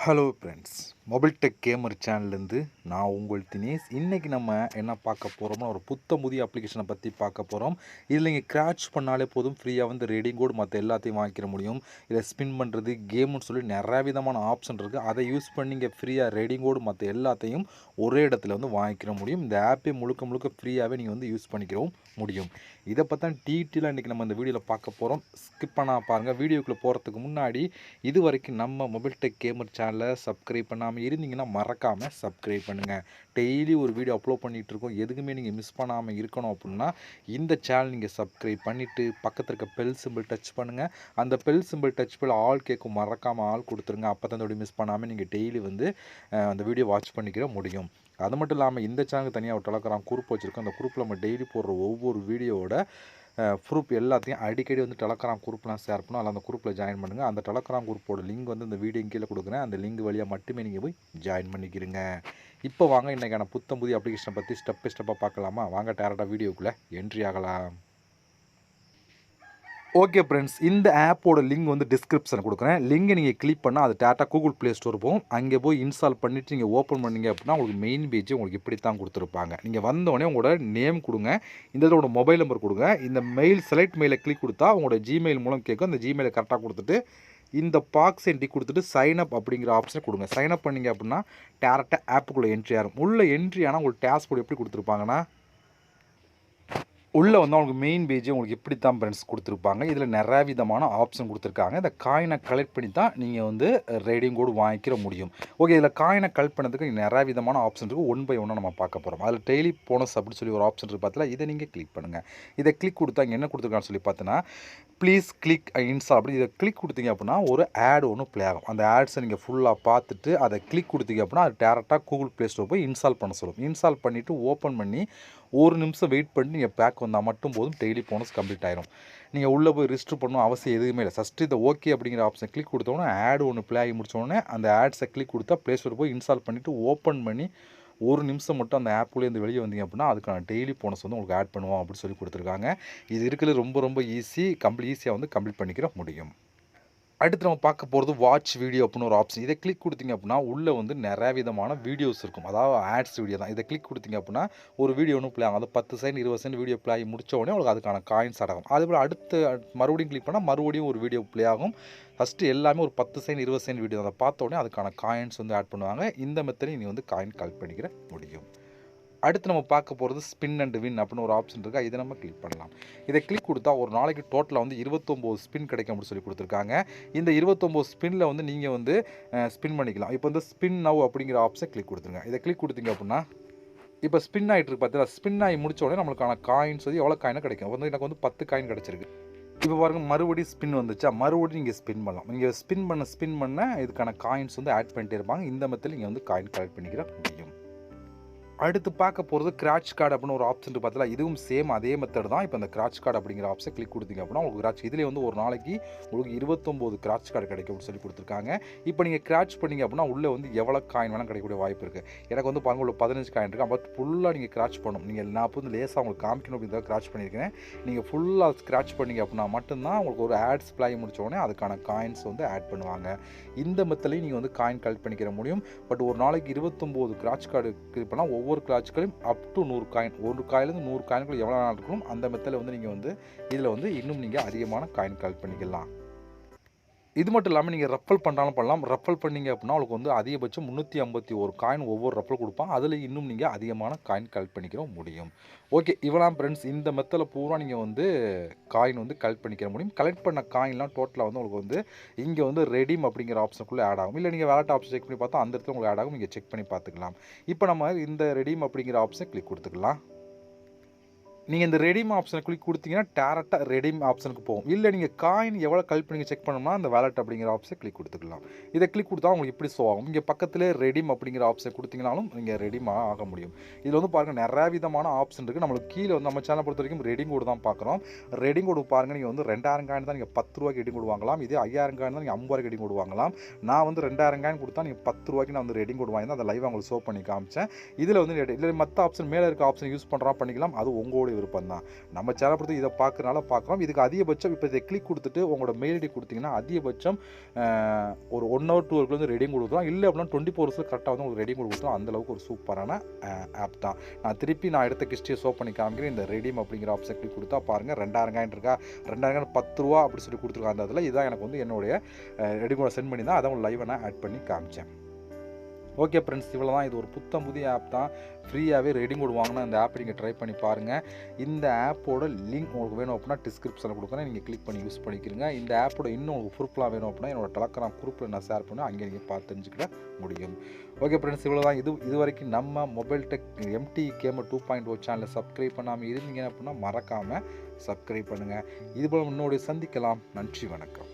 Hello friends, mobile tech gamer சேனல்லேருந்து நான் உங்கள் தினேஷ். இன்றைக்கி நம்ம என்ன பார்க்க போகிறோம்னா, ஒரு புதிய அப்ளிகேஷனை பற்றி பார்க்க போகிறோம். இதில் நீங்கள் கிராச் பண்ணாலே போதும், ஃப்ரீயாக வந்து ரீடிங் கோட் மற்ற எல்லாத்தையும் வாங்கிக்கிற முடியும். இதை ஸ்பின் பண்ணுறது கேம்னு சொல்லி நிறையா விதமான ஆப்ஷன் இருக்குது. அதை யூஸ் பண்ணி நீங்கள் ஃப்ரீயாக ரீடிங் கோட் மற்ற எல்லாத்தையும் ஒரே இடத்துல வந்து வாங்கிக்கிற முடியும். இந்த ஆப்பே முழுக்க ஃப்ரீயாகவே நீங்கள் வந்து யூஸ் பண்ணிக்கிறவும் முடியும். இதை பற்றி டீட்டெயிலாக இன்றைக்கி நம்ம இந்த வீடியோவில் பார்க்க போகிறோம். ஸ்கிப் பண்ணால் பாருங்கள். வீடியோக்குள்ளே போகிறதுக்கு முன்னாடி இது வரைக்கும் நம்ம மொபைல் டெக் கேமர் சேனலை சப்ஸ்கிரைப் பண்ணாமல் இருந்தீங்கன்னா மறக்காமல் சப்ஸ்கிரைப் பண்ணுங்கள். டெய்லி ஒரு வீடியோ அப்லோட் பண்ணிகிட்ருக்கோம். எதுக்குமே நீங்கள் மிஸ் பண்ணாமல் இருக்கணும் அப்படின்னா இந்த சேனல் நீங்கள் சப்ஸ்கிரைப் பண்ணிவிட்டு பக்கத்தில் இருக்க பெல் சிம்பிள் டச் பண்ணுங்கள். அந்த பெல் சிம்பிள் டச் பண்ணி ஆல் கேட்கும், மறக்காமல் ஆள் கொடுத்துருங்க. அப்போ தான் இந்த மிஸ் பண்ணாமல் நீங்கள் டெய்லி வந்து அந்த வீடியோ வாட்ச் பண்ணிக்கிற முடியும். அது மட்டும் இல்லாமல் இந்த சேனலுக்கு தனியாக ஒரு டெலகிராம் குரூப் வச்சுருக்கோம். அந்த குரூப்பில் நம்ம டெய்லி போடுற ஒவ்வொரு வீடியோவோட ப்ரூஃப் எல்லாத்தையும் அடிக்கடி வந்து டெலகிராம் குரூப்லாம் ஷேர் பண்ணோம். அதில் அந்த குரூப்பில் ஜாயின் பண்ணுங்கள். அந்த டெலகிராம் குரூப்போட லிங்க் வந்து இந்த வீடியோ கீழே கொடுக்குறேன். அந்த லிங்க் வழியாக மட்டுமே நீங்கள் போய் ஜாயின் பண்ணிக்கிறீங்க. இப்போ வாங்க இன்றைக்கான புதிய அப்ளிகேஷனை பற்றி ஸ்டெப் பை ஸ்டெப்பாக பார்க்கலாமா? வாங்க டேரெக்டாக வீடியோக்குள்ளே என்ட்ரி ஆகலாம். ஓகே ஃப்ரெண்ட்ஸ், இந்த ஆப்போட லிங்க் வந்து டிஸ்கிரிப்ஷன் கொடுக்குறேன். லிங்கை நீங்கள் கிளிக் பண்ணால் அது டேட்டா கூகுள் ப்ளே ஸ்டோர் போகும். அங்கே போய் இன்ஸ்டால் பண்ணிவிட்டு நீங்கள் ஓப்பன் பண்ணிங்க அப்படின்னா உங்களுக்கு மெயின் பேஜ் உங்களுக்கு இப்படி தான் கொடுத்துருப்பாங்க. நீங்கள் வந்தோடனே உங்களோட நேம் கொடுங்க, இந்த இதோட மொபைல் நம்பர் கொடுங்க. இந்த மெயில் செலக்ட் மெயிலை கிளிக் கொடுத்தா உங்களோட ஜிமெயில் மூலம் கேட்கும். அந்த ஜிமெயிலை கரெக்டாக கொடுத்துட்டு இந்த பாக்ஸ் என்ட்ரி கொடுத்துட்டு சைன் அப் அப்படிங்கிற ஆப்ஷனை கொடுங்க. சைன் அப் பண்ணிங்க அப்படின்னா டேரெக்டாக ஆப்புக்குள்ளே என்ட்ரி ஆகும். உள்ளே என்ட்ரி ஆனால் உங்களுக்கு டேஸ்க் கோட் எப்படி கொடுத்துருப்பாங்கன்னா, உள்ளே வந்து அவங்களுக்கு மெயின் பேஜ் உங்களுக்கு இப்படி தான் ஃப்ரெண்ட்ஸ் கொடுத்துருப்பாங்க. இதில் நிறையா விதமான ஆப்ஷன் கொடுத்துருக்காங்க. இந்த காயினை கலெக்ட் பண்ணி தான் நீங்கள் வந்து ரீடிங் கோட் வாங்கிக்கிற முடியும். ஓகே, இதில் காயினை கலெக்ட் பண்ணுறதுக்கு நிறையா விதமான ஆப்ஷன் இருக்குது. ஒன் பை ஒன்னாக நம்ம பார்க்க போகிறோம். அதில் டெய்லி போனஸ் அப்படின்னு சொல்லி ஒரு ஆப்ஷன் இருக்குது. பார்த்தீங்களா, இதை நீங்கள் கிளிக் பண்ணுங்கள். இதை கிளிக் கொடுத்தா இங்கே என்ன கொடுத்துருக்கான்னு சொல்லி பார்த்தீங்கன்னா, ப்ளீஸ் கிளிக் இன்ஸ்டால் அப்படி இதை கிளிக் கொடுத்தீங்க அப்படின்னா ஒரு ஆட் ஒன்று ப்ளே ஆகும். அந்த ஆட்ஸை நீங்கள் ஃபுல்லாக பார்த்துட்டு அதை கிளிக் கொடுத்தீங்க அப்படின்னா அது டேரெக்டாக கூகுள் ப்ளே ஸ்டோர் போய் இன்ஸ்டால் பண்ண சொல்லும். இன்ஸ்டால் பண்ணிவிட்டு ஓப்பன் பண்ணி ஒரு நிமிஷம் வெயிட் பண்ணி நீங்கள் பேக் வந்தால் மட்டும் போதும், டெய்லி போனஸ் கம்ப்ளீட் ஆயிரும். நீங்கள் உள்ளே போய் ரிஜிஸ்டர் பண்ணணும் அவசியம் எதுவுமே இல்லை. ஃபஸ்ட்டு இந்த ஓகே அப்படிங்கிற ஆப்ஷன் கிளிக் கொடுத்தோன்னே ஆட் ஒன்று ப்ளே ஆகி முடிச்சோடனே அந்த ஆட்ஸை கிளிக் கொடுத்தா ப்ளே ஸ்டோர் போய் இன்ஸ்டால் பண்ணிவிட்டு ஓப்பன் பண்ணி ஒரு நிமிஷம் மட்டும் அந்த ஆப்லேருந்து வெளியே வந்தீங்க அப்படின்னா அதுக்கான டெய்லி போனஸ் வந்து உங்களுக்கு ஆட் பண்ணுவோம் அப்படின்னு சொல்லி கொடுத்துருக்காங்க. இது இருக்கிறது ரொம்ப ஈஸியாக வந்து கம்ப்ளீட் பண்ணிக்கிற முடியும். அடுத்து நம்ம பார்க்க போகிறது வாட்ச் வீடியோ அப்படின்னு ஒரு ஆப்ஷன். இதை கிளிக் கொடுத்தீங்க அப்படின்னா உள்ளே வந்து நிறைய விதமான வீடியோஸ் இருக்கும். அதாவது ஆட்ஸ் வீடியோ தான். இதை கிளிக் கொடுத்தீங்க அப்படின்னா ஒரு வீடியோ ஒன்று ப்ளே ஆகும். அது 10 செகண்ட் 20 செகண்ட் வீடியோ ப்ளே ஆகி முடிச்ச உடனே உங்களுக்கு அதுக்கான காயின்ஸ் ஆகும். அதுபோல் அடுத்து மறுபடியும் கிளிக் பண்ணால் மறுபடியும் ஒரு வீடியோ ப்ளே ஆகும். ஃபஸ்ட்டு எல்லாமே ஒரு 10 செகண்ட் 20 செகண்ட் வீடியோ அதை பார்த்த உடனே அதுக்கான காயின்ஸ் வந்து ஆட் பண்ணுவாங்க. இந்த மெத்தடையும் நீ வந்து காயின் கலெக்ட் பண்ணிக்கிற முடியும். அடுத்து நம்ம பார்க்க போகிறது ஸ்பின் அண்ட் வின் அப்படின்னு ஒரு ஆப்ஷன் இருக்கா, இதை நம்ம கிளிக் பண்ணலாம். இதை கிளிக் கொடுத்தா ஒரு நாளைக்கு டோட்டலாக வந்து 29 ஸ்பின் கிடைக்கும் அப்படின்னு சொல்லி கொடுத்துருக்காங்க. இந்த 29 ஸ்பின்னில் வந்து நீங்கள் வந்து ஸ்பின் பண்ணிக்கலாம். இப்போ வந்து ஸ்பின் நவ் அப்படிங்கிற ஆப்ஷன் கிளிக் கொடுத்துருங்க. இதை கிளிக் கொடுத்தீங்க அப்படின்னா இப்போ ஸ்பின் ஆகிட்டு இருக்கு பார்த்தீங்களா, ஸ்பின் ஆகி முடிச்ச உடனே நம்மளுக்கான காயின்ஸ் வந்து எவ்வளோ காயினாக கிடைக்கும். வந்து எனக்கு வந்து 10 காயின் கிடச்சிருக்கு. இப்போ பாருங்கள், மறுபடியும் ஸ்பின் வந்துச்சா, மறுபடியும் நீங்கள் ஸ்பின் பண்ணலாம். நீங்கள் ஸ்பின் பண்ண இதுக்கான காயின்ஸ் வந்து ஆட் பண்ணிட்டே இருப்பாங்க. இந்த மெத்தடில் நீங்கள் வந்து காயின் கலெக்ட் பண்ணிக்கிற முடியும். அடுத்து பார்க்க போகிறது கிராச் கார்டு அப்படின்னு ஒரு ஆப்ஷன் பார்த்தா இதுவும் சேம் அதே மெத்தட் தான். இப்போ அந்த கிராச் கார்டு அப்படிங்கிற ஆப்ஷன் கிளிக் கொடுத்தீங்க அப்படின்னா உங்களுக்கு கிராச் இதிலே வந்து ஒரு நாளைக்கு உங்களுக்கு 29 கிராச் கார்டு கிடைக்கும் அப்படின்னு சொல்லி கொடுத்துருக்காங்க. இப்போ நீங்கள் கிராச் பண்ணிங்க அப்படின்னா உள்ளே வந்து எவ்வளோ காயின் வேணால் கிடைக்கக்கூடிய வாய்ப்பு இருக்குது. எனக்கு வந்து பாருங்கள் உள்ள 15 காயின் இருக்குது. பட் ஃபுல்லாக நீங்கள் கிராச் பண்ணணும். நீங்கள் நான் இப்போ வந்து லேசாக உங்களுக்கு காமிக்கணும் அப்படின்னு கிராச் பண்ணியிருக்கேன். நீங்கள் ஃபுல்லாக ஸ்க்ராச் பண்ணிங்க அப்படின்னா மட்டும்தான் உங்களுக்கு ஒரு ஆட்ஸ் ப்ளே முடிச்சோடனே அதுக்கான காயின்ஸ் வந்து ஆட் பண்ணுவாங்க. இந்த மெத்தட்லையும் நீங்கள் வந்து காயின் கலெக்ட் பண்ணிக்கிற முடியும். பட் ஒரு நாளைக்கு 29 கிராச் கார்டு கிளிக் பண்ணால் ஒவ்வொரு கிராச்சுகளையும் அப் டு 100 காயின், ஒரு காயிலேருந்து 100 காயின்கள் எவ்வளோ நாள் இருக்கணும் அந்த மெத்தடில் வந்து நீங்கள் வந்து இதில் வந்து இன்னும் நீங்கள் அதிகமான காயின் கலெக்ட் பண்ணிக்கலாம். இது மட்டும் இல்லாமல் நீங்கள் ரெஃபல் பண்ணுறாலும் பண்ணலாம். ரெஃபல் பண்ணிங்க அப்படின்னா உங்களுக்கு வந்து அதிகபட்சம் 351 காயின் ஒவ்வொரு ரெஃபல் கொடுப்பான். அதில் இன்னும் நீங்கள் அதிகமான காயின் கலெக்ட் பண்ணிக்கிற முடியும். ஓகே, இவ்வளோ ஃப்ரெண்ட்ஸ், இந்த மெத்தடில் பூரா நீங்கள் வந்து காயின் வந்து கலெக்ட் பண்ணிக்கிற முடியும். கலெக்ட் பண்ண காயின்லாம் டோட்டலாக வந்து உங்களுக்கு வந்து இங்கே வந்து ரெடீம் அப்படிங்கிற ஆப்ஷனுக்குள்ளே ஆட் ஆகும். இல்லை நீங்கள் வேலட் ஆப்ஷன் செக் பண்ணி பார்த்தா அந்த இடத்துல உங்களுக்கு ஆட் ஆகும். நீங்கள் செக் பண்ணி பார்த்துக்கலாம். இப்போ நம்ம இந்த ரெடீம் அப்படிங்கிற ஆப்ஷனை கிளிக் கொடுத்துக்கலாம். நீங்கள் இந்த ரெடீம் ஆப்ஷனை கிளிக் கொடுத்தீங்கன்னா டேரெக்டாக ரெடீம் ஆப்ஷனுக்கு போகும். இல்லை நீங்கள் காயின் எவ்வளோ கலெக்ட் பண்ணி செக் பண்ணணும்னா அந்த வேலட் அப்படிங்கிற ஆப்ஷனை கிளிக் கொடுத்துக்கலாம். இதை கிளிக் கொடுத்தா உங்களுக்கு இப்படி ஷோ ஆகும். இங்கே பக்கத்திலே ரெடீம் அப்படிங்கிற ஆப்ஷனை கொடுத்தீங்கனாலும் நீங்கள் ரெடீம் ஆக முடியும். இதில் வந்து பாருங்கள் நிறையா விதமான ஆப்ஷன் இருக்குது. நம்மளுக்கு கீழே வந்து நம்ம சேனலை பொறுத்த வரைக்கும் ரெடீம் கோடு தான் பார்க்குறோம். ரெடீம் கோடு பாருங்கள், நீங்கள் வந்து 2000 காயின் தான் நீங்கள் 10 ரூபாய்க்கு ரெடீம் கோடு வாங்கலாம். இதே 5000 காயின் தான் நீங்கள் 50 ரூபாய்க்கு ரெடீம் கோடு வாங்கலாம். நான் வந்து 2000 காயின் கொடுத்தா நீங்கள் 10 ரூபாய்க்கு நான் வந்து ரெடீம் கோடு வாங்கி தான் அதை லைவாக உங்களுக்கு ஷோ பண்ணி காமிச்சேன். இதில் வந்து இல்லை மற்ற ஆப்ஷன் மேலே இருக்க ஆப்ஷன் யூஸ் பண்ணுறா பண்ணிக்கலாம். அது உங்களுடைய உங்களுடைய விருப்பம் தான். நம்ம சேனல் பொறுத்து இதை பார்க்கறனால பார்க்குறோம். இதுக்கு அதிகபட்சம் இப்போ இதை கிளிக் கொடுத்துட்டு உங்களோட மெயில் ஐடி கொடுத்தீங்கன்னா அதிகபட்சம் ஒரு 1 ஹவர் 2 ஹவருக்கு வந்து ரெடியும் கொடுக்குறோம். இல்லை அப்படின்னா 24 ஹவர்ஸில் கரெக்டாக வந்து உங்களுக்கு ரெடியும் கொடுக்குறோம். அந்தளவுக்கு ஒரு சூப்பரான ஆப் தான். நான் எடுத்த கிஸ்டியை ஷோ பண்ணி காமிக்கிறேன். இந்த ரெடீம் அப்படிங்கிற ஆப்ஷன் கிளிக் கொடுத்தா பாருங்கள் 2000 இருக்கா, 2000 10 ரூபா அப்படி சொல்லி கொடுத்துருக்காங்க. அந்த இதில் இதுதான் எனக்கு வந்து என்னுடைய ரெடி கூட சென்ட் பண்ணி தான் அதை உங்களுக்கு லைவாக நான் ஆட் பண்ணி காமிச்சேன். ஓகே ஃப்ரெண்ட்ஸ், இவ்வளோ தான். இது ஒரு புதிய ஆப் தான். ஃப்ரீயாகவே ரெடிங் கோட் வாங்கினா இந்த ஆப் நீங்கள் ட்ரை பண்ணி பாருங்கள். இந்த ஆப்போட லிங்க் உங்களுக்கு வேணும் அப்படின்னா டிஸ்கிரிப்ஷனில் கொடுக்குறேன், நீங்கள் கிளிக் பண்ணி யூஸ் பண்ணிக்கிறீங்க. இந்த ஆப்போட இன்னும் உங்களுக்கு ப்ரூஃப்லாம் வேணும் அப்படின்னா என்னோட டெலகிராம் குரூப்பில் நான் ஷேர் பண்ணி அங்கே நீங்கள் பார்த்து தெரிஞ்சுக்கிட முடியும். ஓகே ஃப்ரெண்ட்ஸ், இவ்வளோ தான். இது வரைக்கும் நம்ம மொபைல் டெக் MT Gamer 2.0 சேனலை சப்ஸ்கிரைப் பண்ணாமல் இருந்தீங்க அப்படின்னா மறக்காமல் சப்ஸ்கிரைப் பண்ணுங்கள். இதுபோல் முன்னோடி சந்திக்கலாம். நன்றி, வணக்கம்.